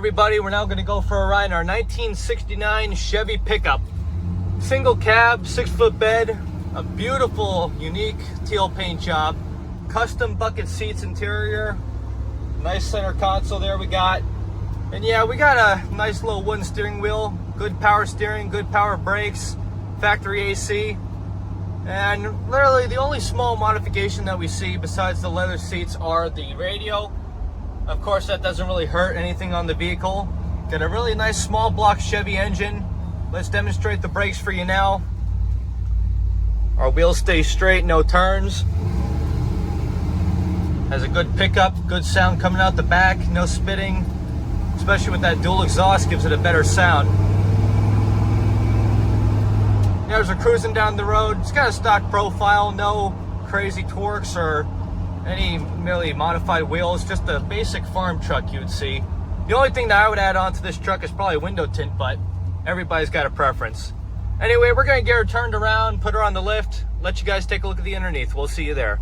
everybody, we're now going to go for a ride in our 1969 Chevy pickup. Single cab, 6-foot bed, a beautiful, unique teal paint job, custom bucket seats interior, nice center console there we got. And yeah, we got a nice little wooden steering wheel, good power steering, good power brakes, factory AC. And literally the only small modification that we see besides the leather seats are the radio. Of course, that doesn't really hurt anything on the vehicle. Got a really nice small block Chevy engine. Let's demonstrate the brakes for you now. Our wheels stay straight, no turns. Has a good pickup, good sound coming out the back, no spitting. Especially with that dual exhaust, gives it a better sound. Yeah, as we're cruising down the road, it's got a stock profile, no crazy torques or any merely modified wheels, just a basic farm truck you'd see. The only thing that I would add on to this truck is probably window tint, but everybody's got a preference. Anyway, we're gonna get her turned around, put her on the lift, let you guys take a look at the underneath. We'll see you there.